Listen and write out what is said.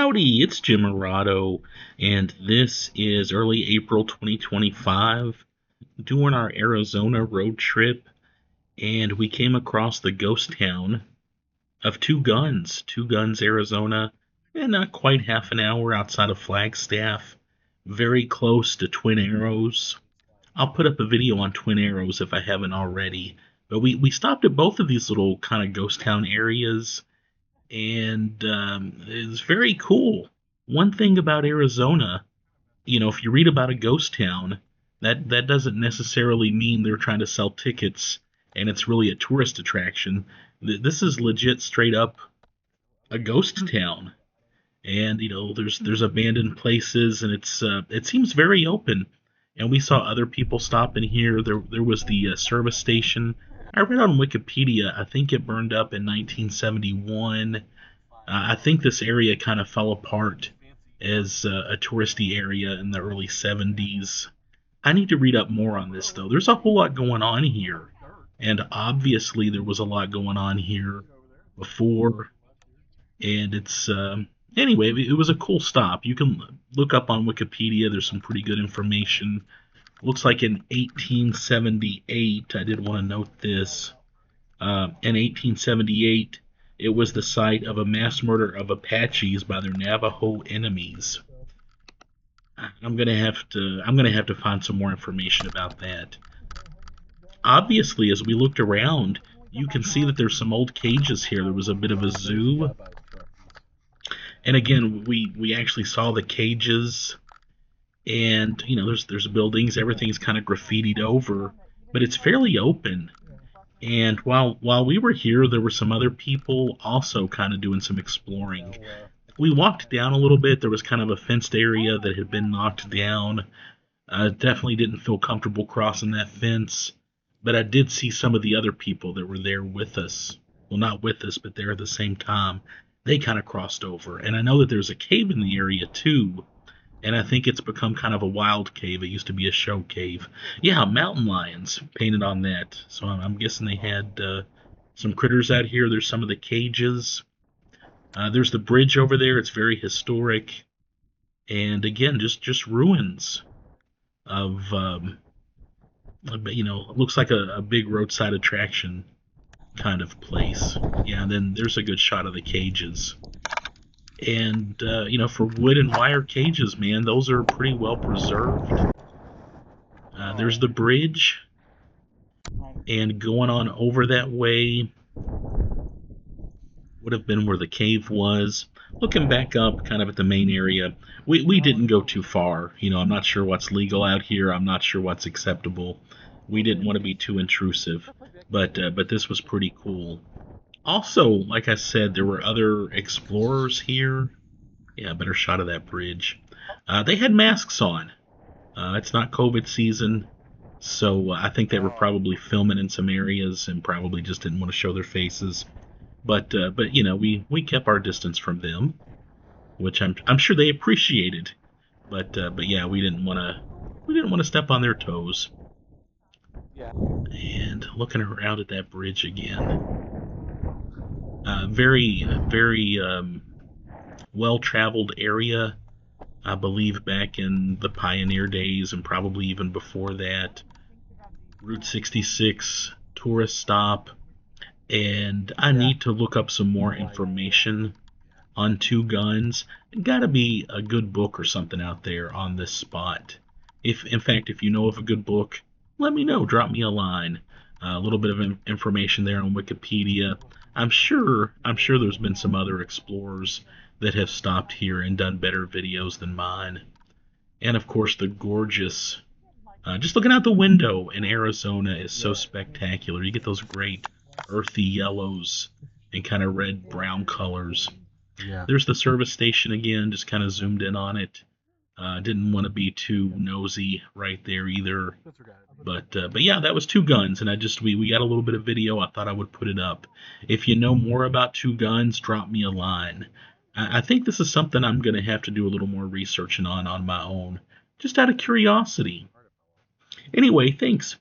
Howdy, it's Jim Morado, and this is early April 2025, doing our Arizona road trip, and we came across the ghost town of Two Guns, Arizona, and not quite half an hour outside of Flagstaff, very close to Twin Arrows. I'll put up a video on Twin Arrows if I haven't already, but we stopped at both of these little kind of ghost town areas and it's very cool. One thing about Arizona, if you read about a ghost town, that doesn't necessarily mean they're trying to sell tickets and it's really a tourist attraction. This is legit, straight up a ghost town, and there's abandoned places, and it seems very open. And we saw other people stop in here. There was the service station. I read on Wikipedia, I think it burned up in 1971. I think this area kind of fell apart as a touristy area in the early 70s. I need to read up more on this, though. There's a whole lot going on here. And obviously, there was a lot going on here before. And anyway, it was a cool stop. You can look up on Wikipedia. There's some pretty good information. Looks like in 1878, I did want to note this. In 1878, it was the site of a mass murder of Apaches by their Navajo enemies. I'm gonna have to find some more information about that. Obviously, as we looked around, you can see that there's some old cages here. There was a bit of a zoo, and again, we actually saw the cages, and there's buildings. Everything's kind of graffitied over, but it's fairly open. And while we were here, there were some other people also kind of doing some exploring. We walked down a little bit. There was kind of a fenced area that had been knocked down. I definitely didn't feel comfortable crossing that fence, but I did see some of the other people that were there with us. Well, not with us, but there at the same time. They kind of crossed over. And I know that there's a cave in the area too, and I think it's become kind of a wild cave. It used to be a show cave. Yeah, mountain lions painted on that. So I'm guessing they had some critters out here. There's some of the cages. There's the bridge over there. It's very historic. And again, just ruins of, it looks like a big roadside attraction kind of place. Yeah, and then there's a good shot of the cages. And, for wood and wire cages, man, those are pretty well preserved. There's the bridge, and going on over that way would have been where the cave was. Looking back up kind of at the main area, we didn't go too far. I'm not sure what's legal out here. I'm not sure what's acceptable. We didn't want to be too intrusive, but this was pretty cool. Also, like I said, there were other explorers here. Yeah, better shot of that bridge. They had masks on. It's not COVID season, so I think they were probably filming in some areas and probably just didn't want to show their faces. But we kept our distance from them, which I'm sure they appreciated. But yeah, we didn't want to step on their toes. And looking around at that bridge again. Very, very well-traveled area. I believe back in the pioneer days and probably even before that. Route 66 tourist stop. And I need to look up some more information on Two Guns. Gotta be a good book or something out there on this spot. In fact, if you know of a good book, let me know. Drop me a line. A little bit of information there on Wikipedia. I'm sure there's been some other explorers that have stopped here and done better videos than mine. And of course, the gorgeous, just looking out the window in Arizona is so spectacular. You get those great earthy yellows and kind of red brown colors. Yeah. There's the service station again, just kind of zoomed in on it. Didn't want to be too nosy right there either. But yeah, that was Two Guns, and we got a little bit of video. I thought I would put it up. If you know more about Two Guns, drop me a line. I think this is something I'm going to have to do a little more researching on my own, just out of curiosity. Anyway, thanks.